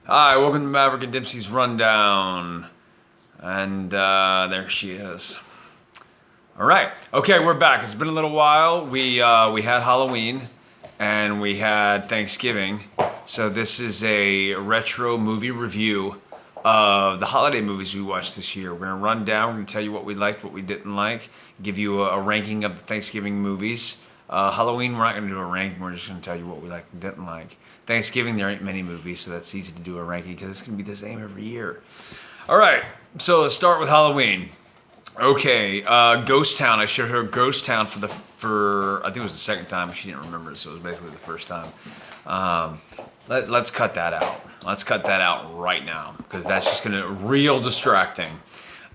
Hi, welcome to Maverick and Dempsey's Rundown. And there she is. All right. Okay, we're back. It's been a little while. We had Halloween and we had Thanksgiving. So this is a retro movie review of the holiday movies we watched this year. We're gonna run down. We're gonna tell you what we liked, what we didn't like, give you a ranking of the Thanksgiving movies. Halloween, we're not gonna do a ranking. We're just gonna tell you what we liked and didn't like. Thanksgiving, there ain't many movies, so that's easy to do a ranking because it's gonna be the same every year. All right. So let's start with Halloween. Okay, Ghost Town. I showed her Ghost Town for I think it was the second time. She didn't remember it, so it was basically the first time. Um, let's cut that out. Let's cut that out right now because that's just gonna real distracting.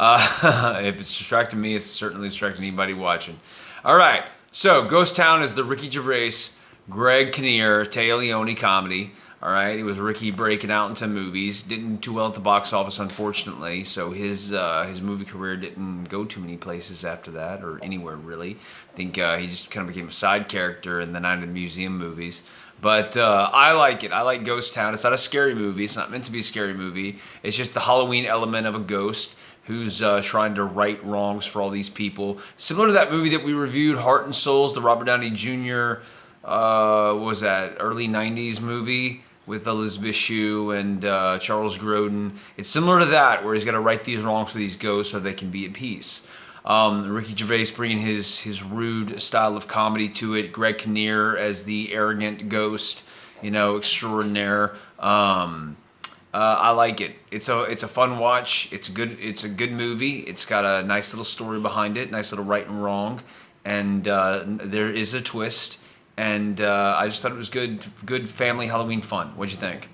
If it's distracting me, it's certainly distracting anybody watching. All right, so Ghost Town is the Ricky Gervais, Greg Kinnear, Taya Leone comedy. All right, it was Ricky breaking out into movies. Didn't do well at the box office, unfortunately. So his movie career didn't go too many places after that, or anywhere really. I think he just kind of became a side character in the Night of the Museum movies. But I like it. I like Ghost Town. It's not a scary movie. It's not meant to be a scary movie. It's just the Halloween element of a ghost who's trying to right wrongs for all these people. Similar to that movie that we reviewed, Heart and Souls, the Robert Downey Jr. What was that, early '90s movie with Elizabeth Shue and Charles Grodin. It's similar to that, where he's got to right these wrongs for these ghosts so they can be at peace. Ricky Gervais bringing his rude style of comedy to it. Greg Kinnear as the arrogant ghost, extraordinaire. I like it. It's a fun watch. It's good. It's a good movie. It's got a nice little story behind it. Nice little right and wrong, and there is a twist. And I just thought it was good family Halloween fun. What'd you think?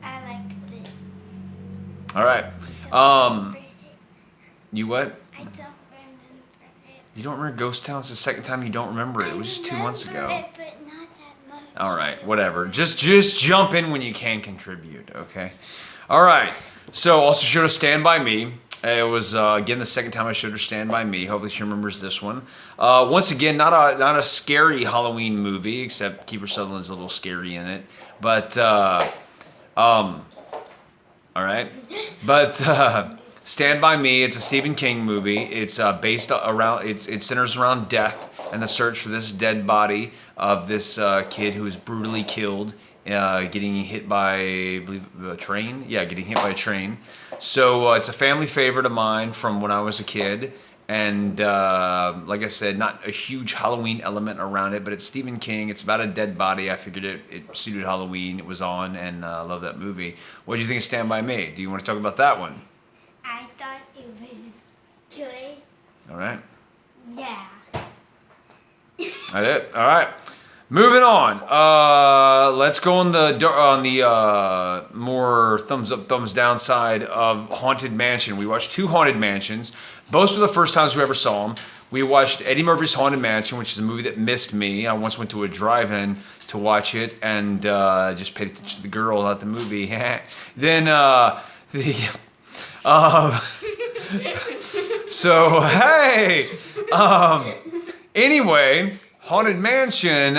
I liked it. All right. Don't remember it. You what? I don't remember it. You don't remember Ghost Town? It's the second time you don't remember it. It was just 2 months ago. It, but not that much. All right, whatever. Just jump in when you can contribute, okay? All right. So also showed her Stand By Me. It was again the second time I showed her Stand By Me. Hopefully she remembers this one. Once again, not a scary Halloween movie, except Kiefer Sutherland's a little scary in it. But all right. But Stand By Me. It's a Stephen King movie. It's based around. It centers around death and the search for this dead body of this kid who was brutally killed, getting hit by, I believe, a train. Yeah, getting hit by a train. So it's a family favorite of mine from when I was a kid. And like I said, not a huge Halloween element around it, but it's Stephen King. It's about a dead body. I figured it suited Halloween. It was on, and I love that movie. What did you think of Stand By Me? Do you want to talk about that one? I thought it was good. All right. Yeah. That's it. All right. Moving on. Let's go on the more thumbs up, thumbs down side of Haunted Mansion. We watched two Haunted Mansions. Both were the first times we ever saw them. We watched Eddie Murphy's Haunted Mansion, which is a movie that missed me. I once went to a drive-in to watch it and just paid attention to the girl at the movie. Then the so hey. Anyway, Haunted Mansion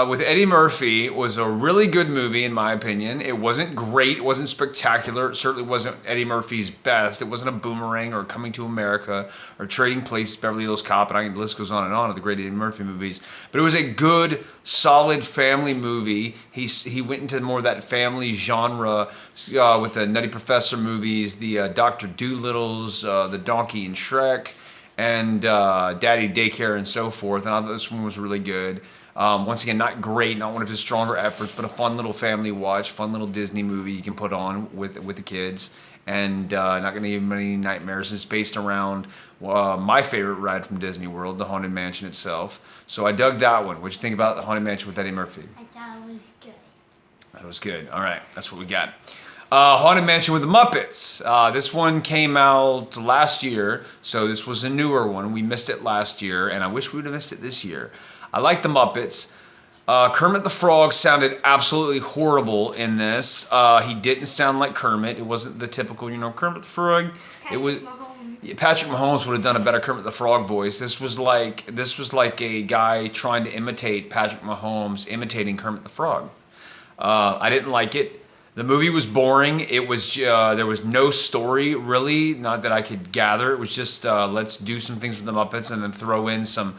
with Eddie Murphy was a really good movie, in my opinion. It wasn't great. It wasn't spectacular. It certainly wasn't Eddie Murphy's best. It wasn't a Boomerang or Coming to America or Trading Places, Beverly Hills Cop, and the list goes on and on of the great Eddie Murphy movies. But it was a good, solid family movie. He went into more of that family genre with the Nutty Professor movies, the Dr. Doolittles, the Donkey and Shrek, and Daddy Daycare and so forth. And I thought this one was really good. Once again, not great, not one of his stronger efforts, but a fun little family watch, fun little Disney movie you can put on with the kids, and not going to give them any nightmares. It's based around my favorite ride from Disney World, the Haunted Mansion itself. So I dug that one. What'd you think about the Haunted Mansion with Eddie Murphy? I thought it was good. That was good. All right, that's what we got. Haunted Mansion with the Muppets. This one came out last year, so this was a newer one. We missed it last year, and I wish we would have missed it this year. I like the Muppets. Kermit the Frog sounded absolutely horrible in this. He didn't sound like Kermit. It wasn't the typical, Kermit the Frog. It was Patrick Mahomes would have done a better Kermit the Frog voice. This was like a guy trying to imitate Patrick Mahomes imitating Kermit the Frog. I didn't like it. The movie was boring. It was there was no story really, not that I could gather. It was just let's do some things with the Muppets and then throw in some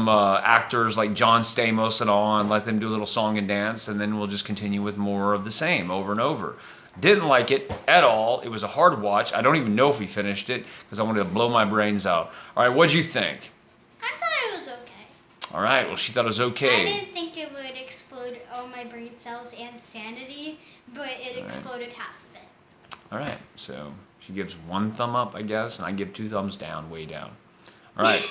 actors like John Stamos and all, and let them do a little song and dance, and then we'll just continue with more of the same over and over. Didn't like it at all. It was a hard watch. I don't even know if we finished it because I wanted to blow my brains out. All right, what'd you think? I thought it was okay. All right, well, she thought it was I okay. didn't think it would explode all my brain cells and sanity, but it exploded half of it. All right, so she gives one thumb up, I guess, and I give two thumbs down, way down. All right.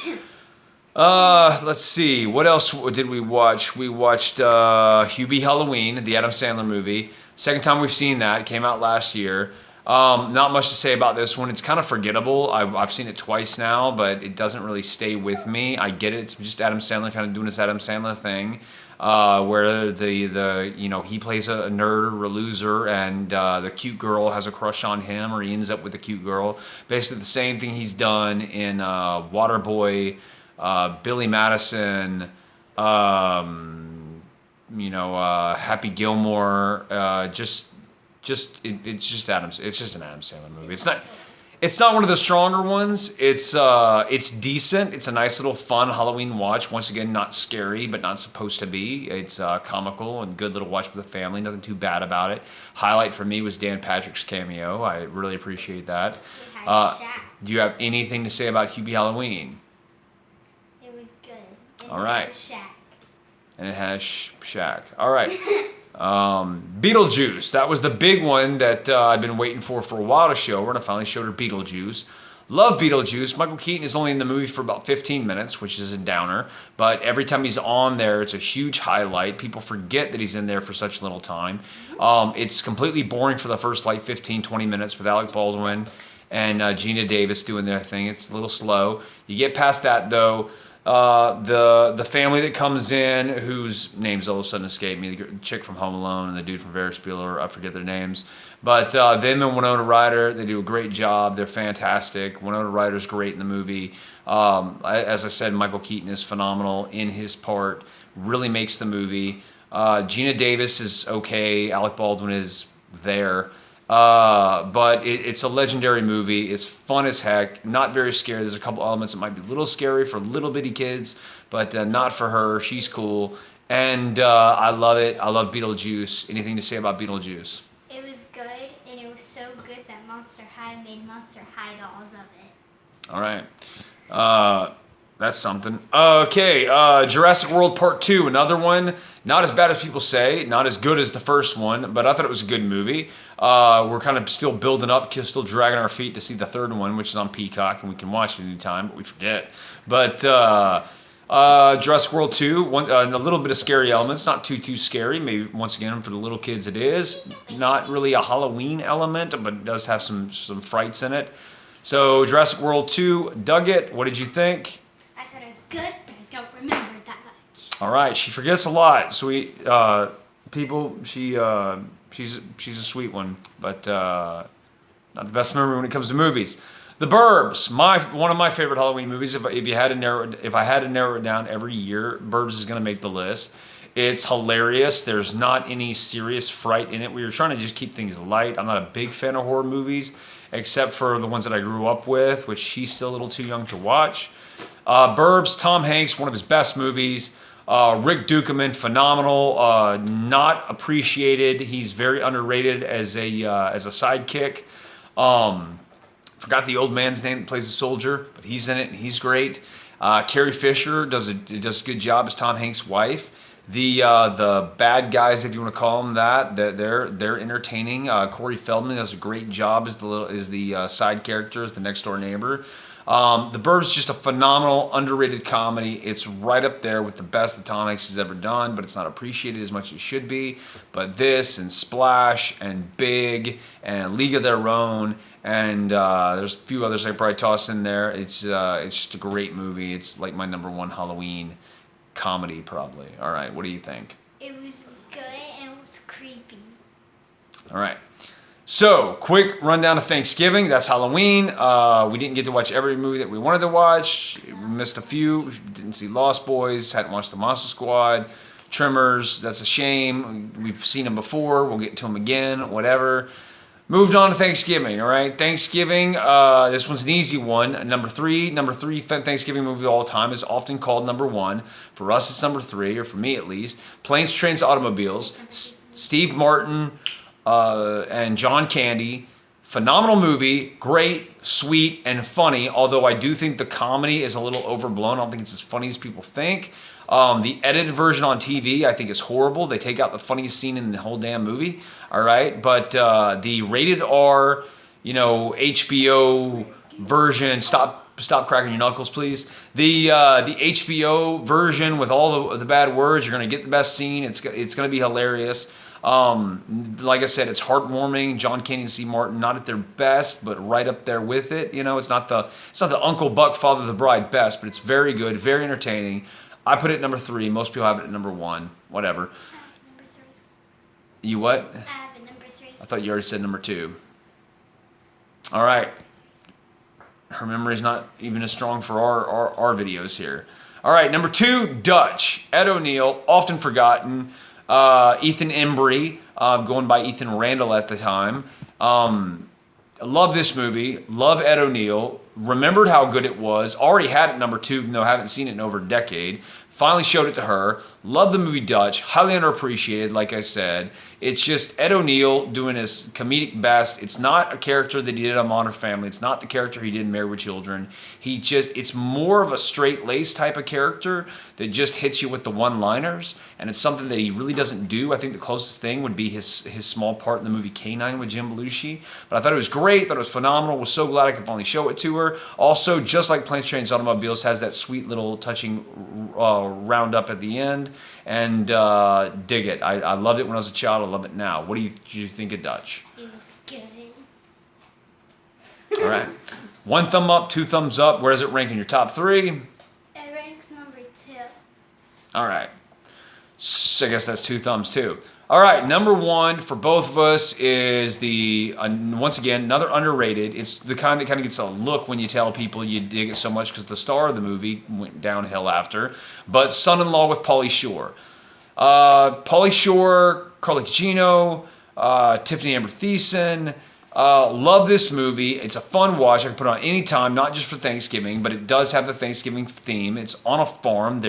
Let's see. What else did we watch? We watched Hubie Halloween, the Adam Sandler movie. Second time we've seen that. It came out last year. Not much to say about this one. It's kind of forgettable. I've seen it twice now, but it doesn't really stay with me. I get it. It's just Adam Sandler kind of doing his Adam Sandler thing, where he plays a nerd or a loser, and the cute girl has a crush on him, or he ends up with the cute girl. Basically, the same thing he's done in Waterboy. Billy Madison, Happy Gilmore, it's just Adams. It's just an Adam Sandler movie. It's not one of the stronger ones. It's decent. It's a nice little fun Halloween watch. Once again, not scary, but not supposed to be. It's comical and good little watch for the family. Nothing too bad about it. Highlight for me was Dan Patrick's cameo. I really appreciate that. It had Shaq. Do you have anything to say about Hubie Halloween? It was good. All right. It has Shaq. And it has Shaq. All right. Beetlejuice. That was the big one that I've been waiting for a while to show her, and I finally showed her Beetlejuice. Love Beetlejuice. Michael Keaton is only in the movie for about 15 minutes, which is a downer. But every time he's on there, it's a huge highlight. People forget that he's in there for such little time. It's completely boring for the first 15, 20 minutes with Alec Baldwin and Gina Davis doing their thing. It's a little slow. You get past that, though. The family that comes in, whose names all of a sudden escape me, the chick from Home Alone and the dude from Ferris Bueller, I forget their names, but them and Winona Ryder, they do a great job. They're fantastic. Winona Ryder's great in the movie. As I said, Michael Keaton is phenomenal in his part, really makes the movie. Gina Davis is okay. Alec Baldwin is there. But it's a legendary movie. It's fun as heck. Not very scary. There's a couple elements that might be a little scary for little bitty kids, but not for her. She's cool. And I love it. I love Beetlejuice. Anything to say about Beetlejuice? It was good, and it was so good that Monster High made Monster High dolls of it. All right. That's something. Okay, Jurassic World Part 2, another one. Not as bad as people say, not as good as the first one, but I thought it was a good movie. We're kind of still building up, still dragging our feet to see the third one, which is on Peacock, and we can watch it anytime, but we forget. But Jurassic World 2, a little bit of scary elements, not too scary. Maybe, once again, for the little kids it is. Not really a Halloween element, but it does have some frights in it. So, Jurassic World 2, dug it. What did you think? I thought it was good, but I don't remember it that much. All right, she forgets a lot. Sweet people, she's a sweet one, but not the best memory when it comes to movies. The Burbs, one of my favorite Halloween movies. If I had to narrow it down every year, Burbs is going to make the list. It's hilarious. There's not any serious fright in it. We were trying to just keep things light. I'm not a big fan of horror movies, except for the ones that I grew up with, which she's still a little too young to watch. Burbs, Tom Hanks, one of his best movies. Rick Dukeman, phenomenal. Not appreciated. He's very underrated as a sidekick. Forgot the old man's name that plays the soldier, but he's in it and he's great. Carrie Fisher does a good job as Tom Hanks' wife. The bad guys, if you want to call them that, they're entertaining. Corey Feldman does a great job as the side character, as the next door neighbor. The Burbs is just a phenomenal, underrated comedy. It's right up there with the best that Tom Hanks has ever done, but it's not appreciated as much as it should be. But this and Splash and Big and League of Their Own and there's a few others I could probably toss in there. It's just a great movie. It's like my number one Halloween comedy, probably. All right, what do you think? It was good and it was creepy. All right. So, quick rundown of Thanksgiving. That's Halloween. We didn't get to watch every movie that we wanted to watch. We missed a few. Didn't see Lost Boys. Hadn't watched The Monster Squad. Tremors, that's a shame. We've seen them before. We'll get to them again, whatever. Moved on to Thanksgiving, all right? Thanksgiving, this one's an easy one. Number three Thanksgiving movie of all time is often called number one. For us, it's number three, or for me at least. Planes, Trains, Automobiles. Steve Martin and John Candy. Phenomenal movie, great, sweet, and funny, although I do think the comedy is a little overblown. I don't think it's as funny as people think. The edited version on TV, I think, is horrible. They take out the funniest scene in the whole damn movie. All right, but the rated R, HBO version. Stop cracking your knuckles, please. The HBO version with all the bad words, you're gonna get the best scene. It's gonna be hilarious. Like I said, it's heartwarming. John Candy and Steve Martin, not at their best, but right up there with it. It's not the Uncle Buck, Father of the Bride best, but it's very good, very entertaining. I put it at number three. Most people have it at number one. Whatever. Number 3. You what? I have it number 3. I thought you already said number 2. All right. Her memory's not even as strong for our videos here. All right, number 2, Dutch. Ed O'Neill, often forgotten. Ethan Embry, going by Ethan Randall at the time. Love this movie. Love Ed O'Neill. Remembered how good it was. Already had it number 2, even though I haven't seen it in over a decade. Finally showed it to her. Love the movie Dutch. Highly underappreciated, like I said. It's just Ed O'Neill doing his comedic best. It's not a character that he did on Modern Family. It's not the character he did in Married with Children. It's more of a straight-laced type of character that just hits you with the one-liners, and it's something that he really doesn't do. I think the closest thing would be his small part in the movie K-9 with Jim Belushi. But I thought it was great. Thought it was phenomenal. Was so glad I could finally show it to her. Also, just like Planes, Trains, Automobiles, has that sweet little touching roundup at the end, and dig it. I loved it when I was a child. I love it now. What do you think of Dutch? It was good. All right. 1 thumb up, 2 thumbs up. Where does it rank in your top 3? It ranks number 2. All right. So I guess that's 2 thumbs too. All right, number 1 for both of us is once again, another underrated. It's the kind that kind of gets a look when you tell people you dig it so much because the star of the movie went downhill after. But Son-in-Law with Pauly Shore. Pauly Shore, Carly Gugino, Tiffany Amber Thiessen. Love this movie. It's a fun watch. I can put it on any time, not just for Thanksgiving, but it does have the Thanksgiving theme. It's on a farm.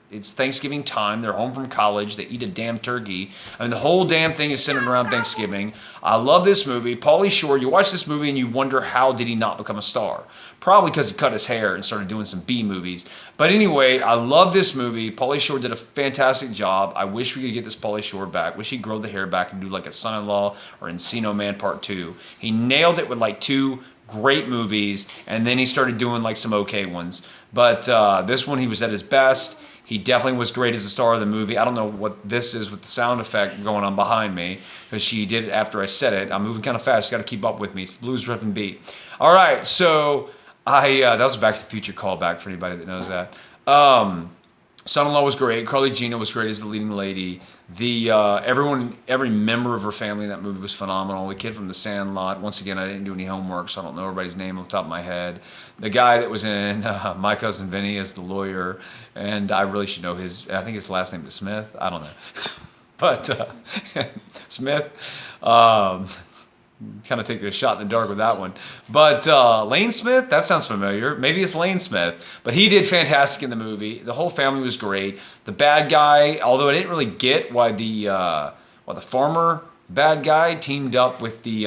It's Thanksgiving time. They're home from college. They eat a damn turkey. I mean, the whole damn thing is centered around Thanksgiving. I love this movie. Pauly Shore, you watch this movie and you wonder how did he not become a star? Probably because he cut his hair and started doing some B movies. But anyway, I love this movie. Pauly Shore did a fantastic job. I wish we could get this Pauly Shore back. Wish he'd grow the hair back and do like a Son-in-Law or Encino Man Part 2. He nailed it with like 2 great movies, and then he started doing like some okay ones. But this one, he was at his best. He definitely was great as the star of the movie. I don't know what this is with the sound effect going on behind me, because she did it after I said it. I'm moving kind of fast. You got to keep up with me. It's the blues riff and beat. All right, so that was a Back to the Future callback for anybody that knows that. Son-in-Law was great. Carly Gugino was great as the leading lady. Every member of her family in that movie was phenomenal. The kid from The Sandlot. Once again, I didn't do any homework, so I don't know everybody's name off the top of my head. The guy that was in My Cousin Vinny as the lawyer, and I really should know I think his last name is Smith. I don't know. But Smith, kind of taking a shot in the dark with that one. But Lane Smith, that sounds familiar. Maybe it's Lane Smith. But he did fantastic in the movie. The whole family was great. The bad guy, although I didn't really get why the farmer bad guy teamed up with Carly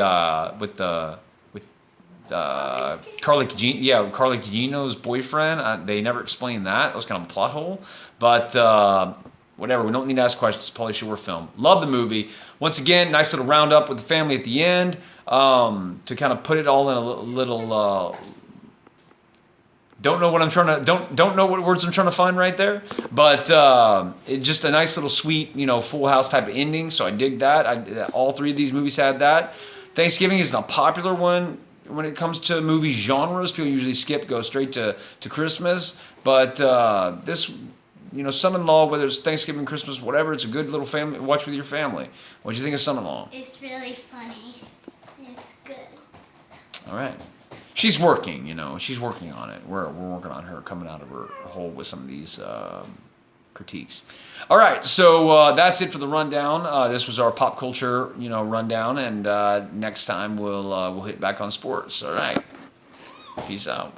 Gugino's boyfriend. They never explained that. That was kind of a plot hole. But whatever, we don't need to ask questions. Pauly Shore film. Love the movie. Once again, nice little roundup with the family at the end to kind of put it all in a little. Don't know what words I'm trying to find right there, but it's just a nice little sweet, Full House type of ending. So I dig that. All 3 of these movies had that. Thanksgiving isn't a popular one when it comes to movie genres. People usually go straight to Christmas, but this. Son-in-Law, whether it's Thanksgiving, Christmas, whatever, it's a good little family watch with your family. What'd you think of Son-in-Law? It's really funny. It's good. All right. She's working, she's working on it. We're working on her coming out of her hole with some of these critiques. All right, so that's it for the rundown. This was our pop culture, rundown, and next time we'll hit back on sports. All right, peace out.